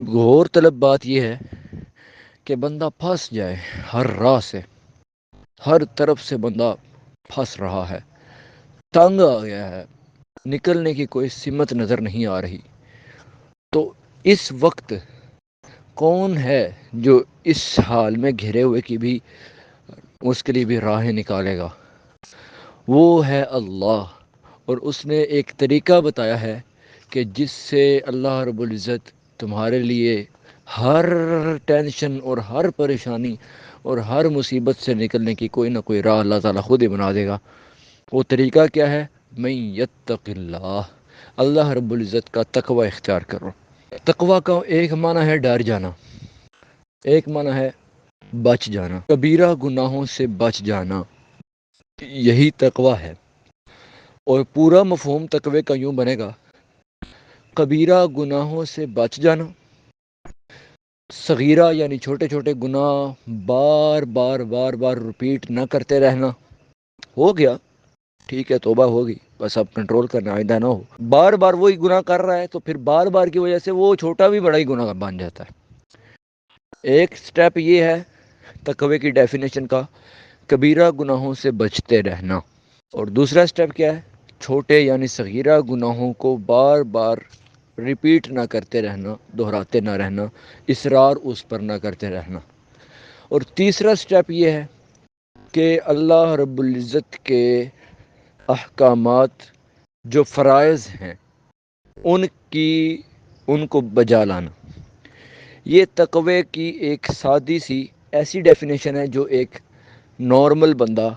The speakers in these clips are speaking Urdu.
غور طلب بات یہ ہے کہ بندہ پھنس جائے ہر راہ سے، ہر طرف سے بندہ پھنس رہا ہے، تنگ آ گیا ہے، نکلنے کی کوئی سمت نظر نہیں آ رہی، تو اس وقت کون ہے جو اس حال میں گھرے ہوئے کی بھی اس کے لیے بھی راہیں نکالے گا؟ وہ ہے اللہ۔ اور اس نے ایک طریقہ بتایا ہے کہ جس سے اللہ رب العزت تمہارے لیے ہر ٹینشن اور ہر پریشانی اور ہر مصیبت سے نکلنے کی کوئی نہ کوئی راہ اللہ تعالیٰ خود ہی بنا دے گا۔ وہ طریقہ کیا ہے؟ من یتق اللہ، اللہ رب العزت کا تقوی اختیار کرو۔ تقوی کا ایک معنی ہے ڈر جانا، ایک معنی ہے بچ جانا، کبیرہ گناہوں سے بچ جانا، یہی تقوی ہے۔ اور پورا مفہوم تقوی کا یوں بنے گا: کبیرہ گناہوں سے بچ جانا، صغیرہ یعنی چھوٹے چھوٹے گناہ بار بار بار بار رپیٹ نہ کرتے رہنا، ہو گیا ٹھیک ہے توبہ ہوگی، بس اب کنٹرول کرنا، آئندہ نہ ہو۔ بار بار وہی گناہ کر رہا ہے تو پھر بار بار کی وجہ سے وہ چھوٹا بھی بڑا ہی گناہ بن جاتا ہے۔ ایک سٹیپ یہ ہے تقوی کی ڈیفینیشن کا، کبیرہ گناہوں سے بچتے رہنا۔ اور دوسرا سٹیپ کیا ہے؟ چھوٹے یعنی صغیرہ گناہوں کو بار بار ریپیٹ نہ کرتے رہنا، دہراتے نہ رہنا، اصرار اس پر نہ کرتے رہنا۔ اور تیسرا سٹیپ یہ ہے کہ اللہ رب العزت کے احکامات جو فرائض ہیں ان کو بجا لانا۔ یہ تقوی کی ایک سادی سی ایسی ڈیفینیشن ہے جو ایک نارمل بندہ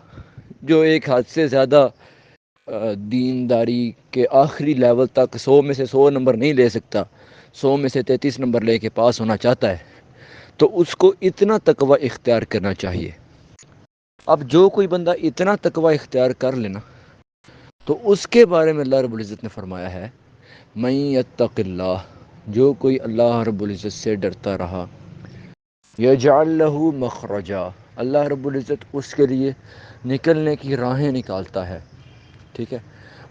جو ایک حد سے زیادہ دینداری کے آخری لیول تک 100 میں سے 100 نمبر نہیں لے سکتا، 100 میں سے 33 نمبر لے کے پاس ہونا چاہتا ہے، تو اس کو اتنا تقوی اختیار کرنا چاہیے۔ اب جو کوئی بندہ اتنا تقوی اختیار کر لینا تو اس کے بارے میں اللہ رب العزت نے فرمایا ہے من یتق اللہ، جو کوئی اللہ رب العزت سے ڈرتا رہا، یجعل لہ مخرجا، اللہ رب العزت اس کے لیے نکلنے کی راہیں نکالتا ہے، ٹھیک ہے۔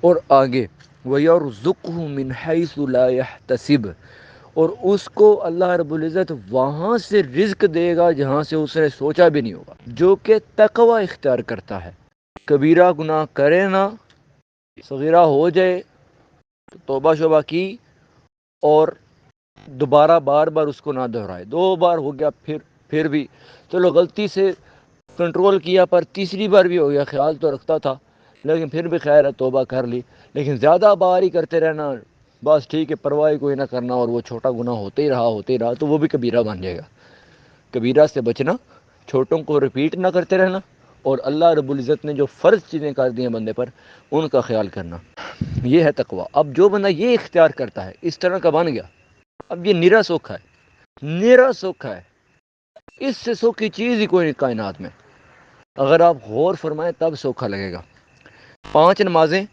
اور آگے وَيَرْزُقْهُ مِنْ حَيْثُ لَا يَحْتَسِبُ، اور اس کو اللہ رب العزت وہاں سے رزق دے گا جہاں سے اس نے سوچا بھی نہیں ہوگا۔ جو کہ تقوی اختیار کرتا ہے، کبیرہ گناہ کرے نہ، صغیرہ ہو جائے تو توبہ شوبہ کی اور دوبارہ بار بار اس کو نہ دہرائے، 2 بار ہو گیا پھر بھی چلو غلطی سے کنٹرول کیا پر تیسری بار بھی ہو گیا، خیال تو رکھتا تھا لیکن پھر بھی خیر ہے توبہ کر لی، لیکن زیادہ بار ہی کرتے رہنا، بس ٹھیک ہے پرواہ کوئی نہ کرنا، اور وہ چھوٹا گناہ ہوتے ہی رہا تو وہ بھی کبیرہ بن جائے گا۔ کبیرہ سے بچنا، چھوٹوں کو ریپیٹ نہ کرتے رہنا، اور اللہ رب العزت نے جو فرض چیزیں کر دی ہیں بندے پر ان کا خیال کرنا، یہ ہے تقوی۔ اب جو بندہ یہ اختیار کرتا ہے اس طرح کا بن گیا، اب یہ نیرا سکھ ہے، نیرا سکھ ہے، اس سے سکھ کی چیز ہی کوئی نہیں کائنات میں۔ اگر آپ غور فرمائیں تب سوکھا لگے گا۔ 5 نمازیں،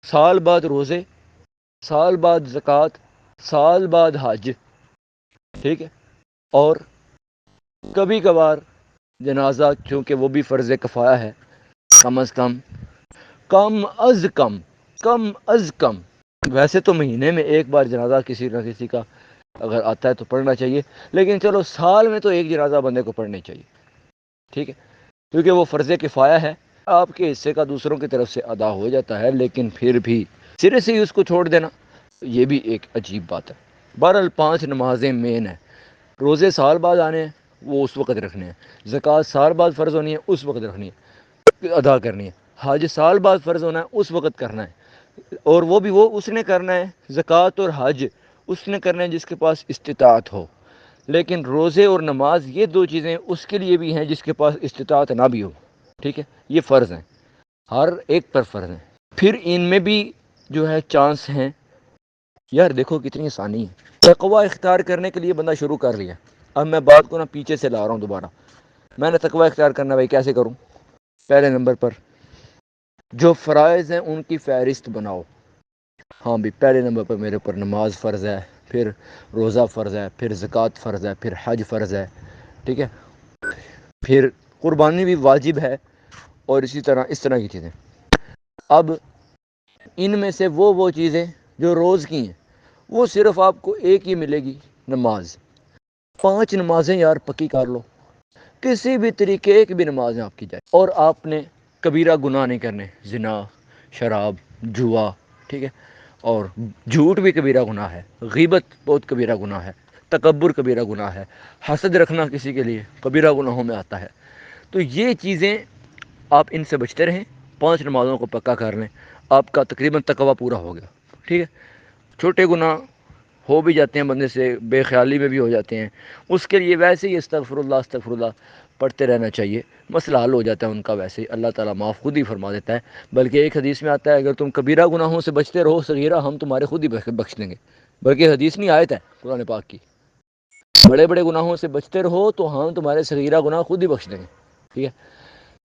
سال بعد روزے، سال بعد زکوٰۃ، سال بعد حج، ٹھیک ہے، اور کبھی کبھار جنازہ، چونکہ وہ بھی فرض کفایہ ہے، کم از کم کم از کم کم از کم، ویسے تو مہینے میں ایک بار جنازہ کسی نہ کسی کا اگر آتا ہے تو پڑھنا چاہیے، لیکن چلو سال میں تو ایک جنازہ بندے کو پڑھنا چاہیے، ٹھیک ہے، کیونکہ وہ فرض کفایہ ہے، آپ کے حصے کا دوسروں کی طرف سے ادا ہو جاتا ہے، لیکن پھر بھی سرے سے ہی اس کو چھوڑ دینا یہ بھی ایک عجیب بات ہے۔ بہرحال 5 نمازیں مین ہیں، روزے سال بعد آنے ہیں وہ اس وقت رکھنے ہیں، زکوٰۃ سال بعد فرض ہونی ہے اس وقت رکھنی ہے، ادا کرنی ہے، حج سال بعد فرض ہونا ہے اس وقت کرنا ہے، اور وہ بھی وہ اس نے کرنا ہے، زکوٰۃ اور حج اس نے کرنا ہے جس کے پاس استطاعت ہو، لیکن روزے اور نماز یہ 2 چیزیں اس کے لیے بھی ہیں جس کے پاس استطاعت نہ بھی ہو، ٹھیک ہے، یہ فرض ہیں، ہر ایک پر فرض ہیں۔ پھر ان میں بھی جو ہے چانس ہیں، یار دیکھو کتنی آسانی ہے، تقوی اختیار کرنے کے لیے بندہ شروع کر لیا۔ اب میں بات کو پیچھے سے لا رہا ہوں دوبارہ، میں نے تقوی اختیار کرنا بھائی کیسے کروں؟ پہلے نمبر پر جو فرائض ہیں ان کی فہرست بناؤ، ہاں بھی پہلے نمبر پر میرے اوپر نماز فرض ہے، پھر روزہ فرض ہے، پھر زکوٰۃ فرض ہے، پھر حج فرض ہے، ٹھیک ہے، پھر قربانی بھی واجب ہے، اور اس طرح کی چیزیں۔ اب ان میں سے وہ چیزیں جو روز کی ہیں وہ صرف آپ کو ایک ہی ملے گی، نماز، 5 نمازیں یار پکی کر لو، کسی بھی طریقے ایک بھی نمازیں آپ کی جائے، اور آپ نے کبیرہ گناہ نہیں کرنے، زنا، شراب، جوا، ٹھیک ہے، اور جھوٹ بھی کبیرہ گناہ ہے، غیبت بہت کبیرہ گناہ ہے، تکبر کبیرہ گناہ ہے، حسد رکھنا کسی کے لیے کبیرہ گناہوں میں آتا ہے۔ تو یہ چیزیں آپ ان سے بچتے رہیں، 5 نمازوں کو پکا کر لیں، آپ کا تقریباً تقویٰ پورا ہو گیا، ٹھیک ہے۔ چھوٹے گناہ ہو بھی جاتے ہیں بندے سے، بے خیالی میں بھی ہو جاتے ہیں، اس کے لیے ویسے ہی استغفر اللہ پڑھتے رہنا چاہیے، مسئلہ حل ہو جاتا ہے ان کا، ویسے ہی اللہ تعالیٰ معاف خود ہی فرما دیتا ہے۔ بلکہ ایک حدیث میں آتا ہے اگر تم کبیرہ گناہوں سے بچتے رہو صغیرہ ہم تمہارے خود ہی بخش دیں گے، بلکہ حدیث نہیں آیت ہے قرآن پاک کی، بڑے بڑے گناہوں سے بچتے رہو تو ہم تمہارے صغیرہ گناہ خود ہی بخش دیں گے، ٹھیک ہے۔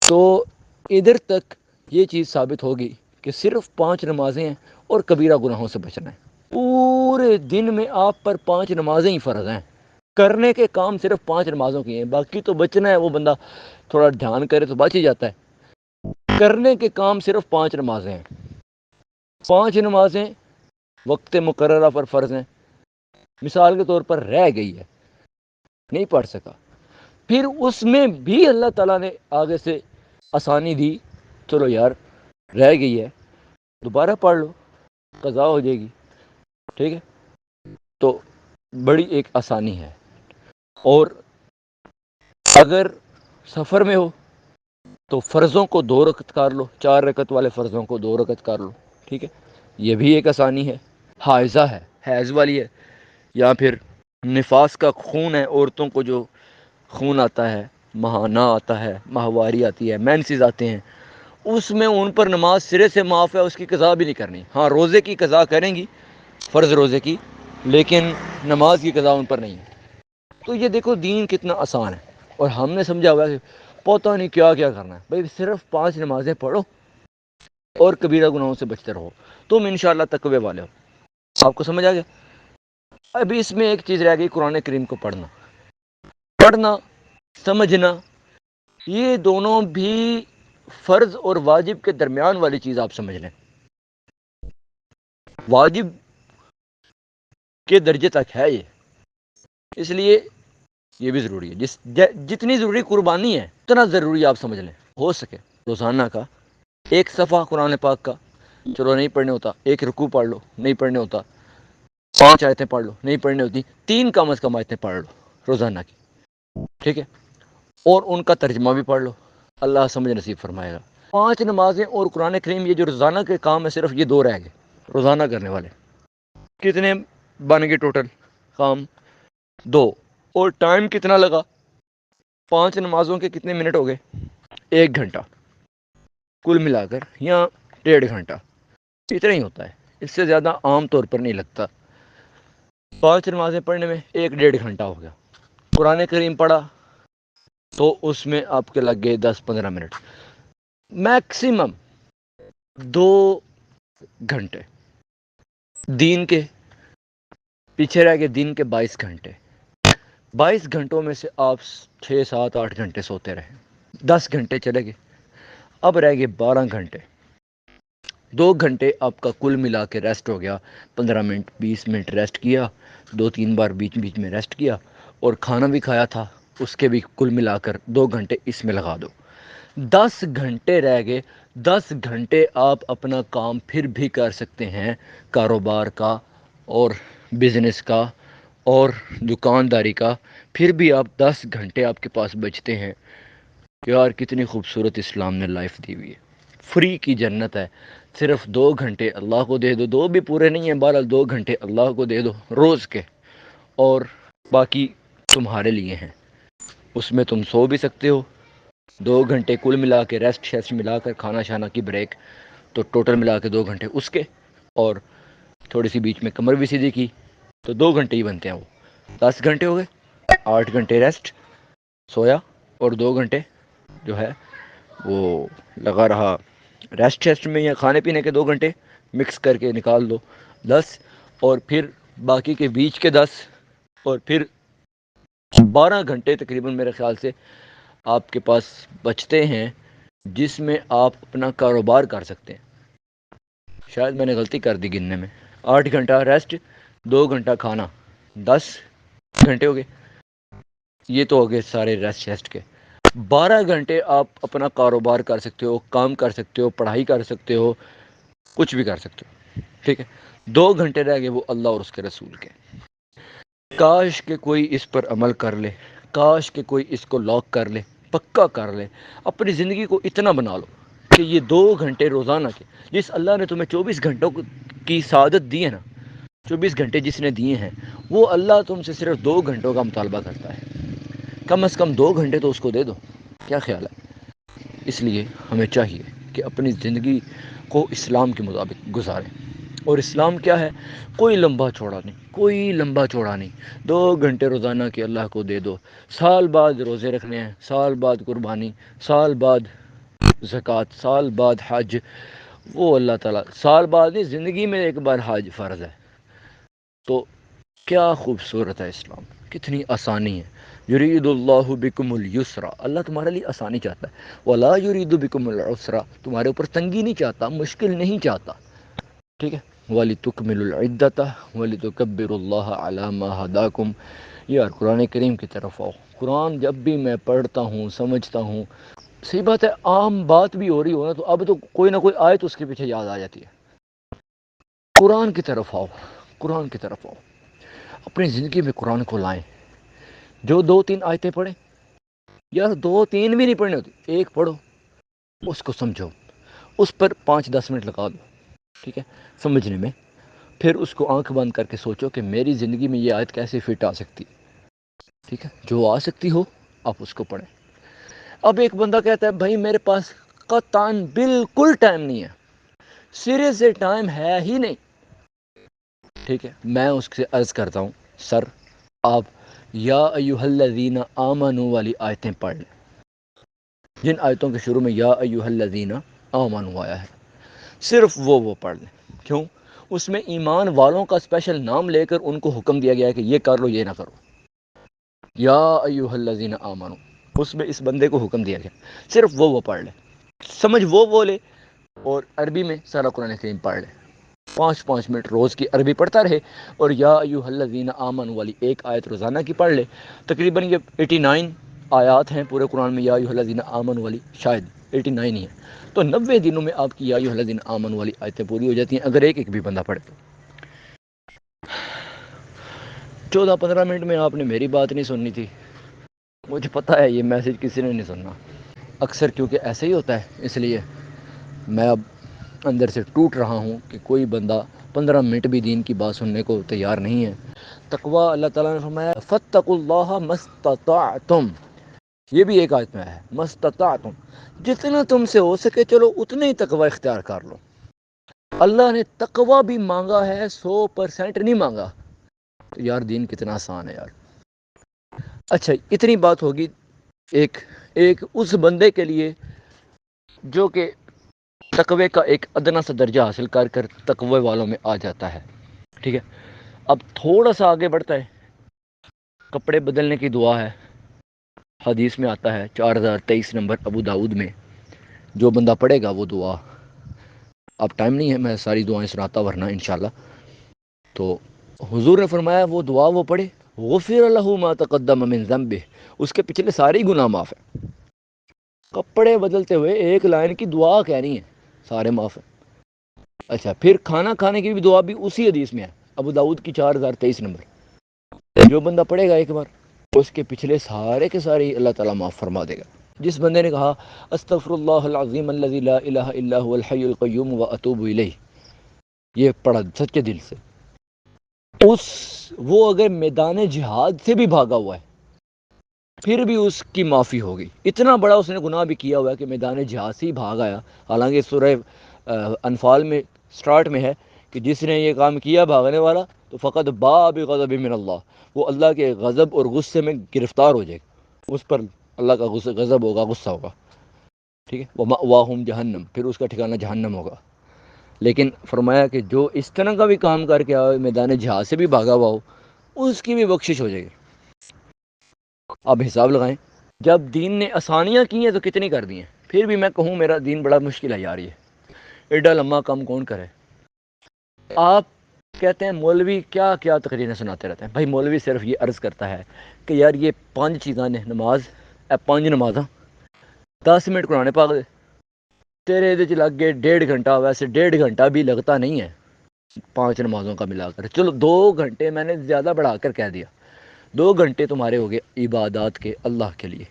تو ادھر تک یہ چیز ثابت ہوگی کہ صرف 5 نمازیں ہیں اور کبیرہ گناہوں سے بچنا ہے، پورے دن میں آپ پر 5 نمازیں ہی فرض ہیں، کرنے کے کام صرف 5 نمازوں کی ہیں، باقی تو بچنا ہے، وہ بندہ تھوڑا دھیان کرے تو بچ ہی جاتا ہے، کرنے کے کام صرف 5 نمازیں ہیں، 5 نمازیں وقت مقررہ پر فرض ہیں، مثال کے طور پر رہ گئی ہے نہیں پڑھ سکا، پھر اس میں بھی اللہ تعالیٰ نے آگے سے آسانی دی، چلو یار رہ گئی ہے دوبارہ پڑھ لو قضا ہو جائے گی، ٹھیک ہے۔ تو بڑی ایک آسانی ہے، اور اگر سفر میں ہو تو فرضوں کو 2 رکعت کر لو، 4 رکعت والے فرضوں کو 2 رکعت کر لو، ٹھیک ہے، یہ بھی ایک آسانی ہے۔ حائضہ ہے، حیض والی ہے، یا پھر نفاس کا خون ہے، عورتوں کو جو خون آتا ہے، ماہانہ آتا ہے، ماہواری آتی ہے، مینسز آتے ہیں، اس میں ان پر نماز سرے سے معاف ہے، اس کی قضا بھی نہیں کرنی، ہاں روزے کی قضا کریں گی، فرض روزے کی، لیکن نماز کی قضا ان پر نہیں ہے۔ تو یہ دیکھو دین کتنا آسان ہے، اور ہم نے سمجھا ہوا کہ پتہ نہیں کیا کیا کرنا ہے، بھائی صرف 5 نمازیں پڑھو اور کبیرہ گناہوں سے بچتے رہو، تم انشاءاللہ تقوی والے ہو۔ آپ کو سمجھ آ گیا؟ ابھی اس میں ایک چیز رہ گئی، قرآن کریم کو پڑھنا سمجھنا، یہ دونوں بھی فرض اور واجب کے درمیان والی چیز آپ سمجھ لیں، واجب کے درجے تک ہے یہ، اس لیے یہ بھی ضروری ہے، جتنی ضروری قربانی ہے اتنا ضروری آپ سمجھ لیں، ہو سکے روزانہ کا 1 صفحہ قرآن پاک کا، چلو نہیں پڑھنے ہوتا 1 رکوع پڑھ لو، نہیں پڑھنے ہوتا 5 آیتیں پڑھ لو، نہیں پڑھنے ہوتی 3 کم از کم آیتیں پڑھ لو روزانہ کی، ٹھیک ہے، اور ان کا ترجمہ بھی پڑھ لو، اللہ سمجھ نصیب فرمائے گا۔ 5 نمازیں اور قرآن کریم، یہ جو روزانہ کے کام ہے صرف یہ 2 رہ گئے روزانہ کرنے والے، کتنے بن گئے ٹوٹل کام؟ 2، اور ٹائم کتنا لگا؟ 5 نمازوں کے کتنے منٹ ہو گئے؟ 1 گھنٹہ کل ملا کر، یا 1.5 گھنٹہ، اتنا ہی ہوتا ہے، اس سے زیادہ عام طور پر نہیں لگتا۔ 5 نمازیں پڑھنے میں 1-1.5 گھنٹہ ہو گیا، قرآن کریم پڑھا تو اس میں آپ کے لگ گئے 10-15 منٹ، میکسیمم 2 گھنٹے، دین کے پیچھے رہ گئے، دن کے 22 گھنٹے، 22 گھنٹوں میں سے آپ 6-7-8 گھنٹے سوتے رہے، 10 گھنٹے چلے گئے، اب رہ گئے 12 گھنٹے، 2 گھنٹے آپ کا کل ملا کے ریسٹ ہو گیا، 15 منٹ 20 منٹ ریسٹ کیا، 2-3 بار بیچ بیچ میں ریسٹ کیا، اور کھانا بھی کھایا تھا، اس کے بھی کل ملا کر 2 گھنٹے اس میں لگا دو، 10 گھنٹے رہ گئے، 10 گھنٹے آپ اپنا کام پھر بھی کر سکتے ہیں، کاروبار کا اور بزنس کا اور دکانداری کا، پھر بھی آپ 10 گھنٹے آپ کے پاس بچتے ہیں، یار کتنی خوبصورت اسلام نے لائف دی ہوئی ہے، فری کی جنت ہے، صرف 2 گھنٹے اللہ کو دے دو، 2 بھی پورے نہیں ہیں، بہرحال 2 گھنٹے اللہ کو دے دو روز کے، اور باقی تمہارے لیے ہیں، اس میں تم سو بھی سکتے ہو، 2 گھنٹے کل ملا کے ریسٹ شیسٹ ملا کر، کھانا شانا کی بریک، تو ٹوٹل ملا کے 2 گھنٹے اس کے، اور تھوڑی سی بیچ میں کمر بھی سیدھی کی تو 2 گھنٹے ہی بنتے ہیں، وہ 10 گھنٹے ہو گئے، 8 گھنٹے ریسٹ سویا، اور 2 گھنٹے جو ہے وہ لگا رہا ریسٹ شیسٹ میں، یا کھانے پینے کے 2 گھنٹے مکس کر کے نکال دو 10، اور پھر باقی کے بیچ کے 10، اور پھر 12 گھنٹے تقریباً میرے خیال سے آپ کے پاس بچتے ہیں، جس میں آپ اپنا کاروبار کر سکتے ہیں، شاید میں نے غلطی کر دی گننے میں، 8 گھنٹہ ریسٹ، 2 گھنٹہ کھانا، 10 گھنٹے ہو گئے، یہ تو ہو گئے سارے ریسٹ کے۔ 12 گھنٹے آپ اپنا کاروبار کر سکتے ہو، کام کر سکتے ہو، پڑھائی کر سکتے ہو، کچھ بھی کر سکتے ہو، ٹھیک ہے۔ 2 گھنٹے رہ گئے وہ اللہ اور اس کے رسول کے۔ کاش کہ کوئی اس پر عمل کر لے، کاش کہ کوئی اس کو لاک کر لے، پکا کر لے، اپنی زندگی کو اتنا بنا لو کہ یہ 2 گھنٹے روزانہ کے، جس اللہ نے تمہیں 24 گھنٹوں کی سعادت دی ہے نا، 24 گھنٹے جس نے دیے ہیں، وہ اللہ تم سے صرف 2 گھنٹوں کا مطالبہ کرتا ہے۔ کم از کم 2 گھنٹے تو اس کو دے دو، کیا خیال ہے؟ اس لیے ہمیں چاہیے کہ اپنی زندگی کو اسلام کے مطابق گزاریں۔ اور اسلام کیا ہے؟ کوئی لمبا چوڑا نہیں، کوئی لمبا چوڑا نہیں، 2 گھنٹے روزانہ کے اللہ کو دے دو۔ سال بعد روزے رکھنے ہیں، سال بعد قربانی، سال بعد زکوٰۃ، سال بعد حج، وہ اللہ تعالیٰ سال بعد نہیں، زندگی میں ایک بار حج فرض ہے۔ تو کیا خوبصورت ہے اسلام، کتنی آسانی ہے۔ یرید اللہ بکم الیسرا، اللہ تمہارے لیے آسانی چاہتا ہے۔ ولا یرید بکم العسرا، تمہارے اوپر تنگی نہیں چاہتا، مشکل نہیں چاہتا، ٹھیک ہے۔ وَلِتُكْمِلُوا الْعِدَّةَ وَلِتُكَبِّرُوا اللَّهَ عَلَى مَا هَدَاكُمْ۔ یار قرآن کریم کی طرف آؤ۔ قرآن جب بھی میں پڑھتا ہوں، سمجھتا ہوں، صحیح بات ہے، عام بات بھی ہو رہی ہو نا تو اب تو کوئی نہ کوئی آیت اس کے پیچھے یاد آ جاتی ہے۔ قرآن کی طرف آؤ، قرآن کی طرف آؤ، اپنی زندگی میں قرآن کو لائیں۔ جو 2-3 آیتیں پڑھیں، یار 2-3 بھی نہیں پڑھنی ہوتی، ایک پڑھو، اس کو سمجھو، اس پر 5-10 منٹ لگا دو، ٹھیک ہے، سمجھنے میں۔ پھر اس کو آنکھ بند کر کے سوچو کہ میری زندگی میں یہ آیت کیسے فٹ آ سکتی ہے، ٹھیک ہے، جو آ سکتی ہو آپ اس کو پڑھیں۔ اب ایک بندہ کہتا ہے بھائی میرے پاس قطعاً بالکل ٹائم نہیں ہے، سرے سے ٹائم ہے ہی نہیں، ٹھیک ہے، میں اس سے عرض کرتا ہوں سر آپ یا ایہا الذین آمنوا والی آیتیں پڑھ لیں، جن آیتوں کے شروع میں یا ایہا الذین آمنوا آیا ہے، صرف وہ پڑھ لیں۔ کیوں؟ اس میں ایمان والوں کا اسپیشل نام لے کر ان کو حکم دیا گیا ہے کہ یہ کر لو، یہ نہ کرو۔ یا ایہا الذین آمنوا، اس میں اس بندے کو حکم دیا گیا، صرف وہ پڑھ لے، سمجھ وہ لے، اور عربی میں سارا قرآن کریم پڑھ لے، 5-5 منٹ روز کی عربی پڑھتا رہے، اور یا ایہا الذین آمنوا والی ایک آیت روزانہ کی پڑھ لے۔ تقریباً یہ 89 آیات ہیں پورے قرآن میں یا ایہا الذین آمنوا والی، شاید 89 ہی ہیں، تو 90 دنوں میں آپ کی یا ایہا الذین آمنوا والی آیتیں پوری ہو جاتی ہیں اگر ایک ایک بھی بندہ پڑھے تو۔ 14-15 منٹ میں آپ نے میری بات نہیں سننی تھی، مجھے پتہ ہے یہ میسج کسی نے نہیں سننا، اکثر کیونکہ ایسے ہی ہوتا ہے، اس لیے میں اب اندر سے ٹوٹ رہا ہوں کہ کوئی بندہ 15 منٹ بھی دین کی بات سننے کو تیار نہیں ہے۔ تقویٰ اللہ تعالیٰ نے فرمایا فاتقوا اللہ ما استطعتم، یہ بھی ایک آیت میں ہے، ما استطعتم، جتنا تم سے ہو سکے چلو اتنے ہی تقویٰ اختیار کر لو۔ اللہ نے تقویٰ بھی مانگا ہے، 100% نہیں مانگا، تو یار دین کتنا آسان ہے یار۔ اچھا اتنی بات ہوگی ایک اس بندے کے لیے جو کہ تقوی کا ایک ادنا سا درجہ حاصل کر تقوی والوں میں آ جاتا ہے، ٹھیک ہے۔ اب تھوڑا سا آگے بڑھتا ہے، کپڑے بدلنے کی دعا ہے، حدیث میں آتا ہے 4023 نمبر ابو داؤد میں، جو بندہ پڑھے گا وہ دعا، اب ٹائم نہیں ہے میں ساری دعائیں سناتا ورنہ انشاءاللہ، تو حضور نے فرمایا وہ دعا وہ پڑھے، غفر لہ ما تقدم من ذنبہ، اس کے پچھلے سارے گناہ معاف ہیں۔ کپڑے بدلتے ہوئے ایک لائن کی دعا کہنی ہے، سارے معاف ہیں۔ اچھا پھر کھانا کھانے کی بھی دعا بھی اسی حدیث میں ہے، ابو داؤد کی 4023 نمبر، جو بندہ پڑھے گا ایک بار اس کے پچھلے سارے کے سارے اللہ تعالیٰ معاف فرما دے گا۔ جس بندے نے کہا استغفر اللہ العظیم الذی لا الہ الا هو الحی القیوم واتوب الیہ، یہ پڑھا سچے دل سے، وہ اگر میدان جہاد سے بھی بھاگا ہوا ہے پھر بھی اس کی معافی ہوگی، اتنا بڑا اس نے گناہ بھی کیا ہوا ہے کہ میدان جہاد سے ہی بھاگ آیا، حالانکہ سورہ انفال میں سٹارٹ میں ہے کہ جس نے یہ کام کیا بھاگنے والا تو فقط باء بغضب من اللہ، وہ اللہ کے غضب اور غصے میں گرفتار ہو جائے گا، اس پر اللہ کا غضب ہوگا، غصہ ہوگا، ٹھیک ہے، وَمَأْوَاهُمْ جہنم، پھر اس کا ٹھکانہ جہنم ہوگا۔ لیکن فرمایا کہ جو اس طرح کا بھی کام کر کے آئے، میدان جہاد سے بھی بھاگا ہوا ہو، اس کی بھی بخشش ہو جائے گی۔ اب حساب لگائیں، جب دین نے آسانیاں کی ہیں تو کتنی کر دی ہیں، پھر بھی میں کہوں میرا دین بڑا مشکل ہے یار، یہ ایڈا لمبا کام کون کرے۔ آپ کہتے ہیں مولوی کیا کیا تقریریں سناتے رہتے ہیں. بھائی مولوی صرف یہ عرض کرتا ہے کہ یار یہ 5 چیزاں نے نماز 5 نمازاں 10 منٹ قرآن پاک دے تیرے یہ لگ گئے 1.5 گھنٹہ. ویسے 1.5 گھنٹہ بھی لگتا نہیں ہے 5 نمازوں کا ملا کر. چلو 2 گھنٹے میں نے زیادہ بڑھا کر کہہ دیا. 2 گھنٹے تمہارے ہو گئے عبادات کے اللہ کے لیے.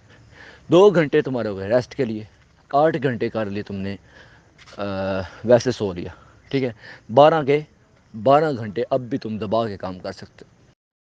2 گھنٹے تمہارے ہو گئے ریسٹ کے لیے. 8 گھنٹے کر لیے تم نے ویسے سو لیا. ٹھیک ہے 12 گھنٹے اب بھی تم دبا کے کام کر سکتے ہو.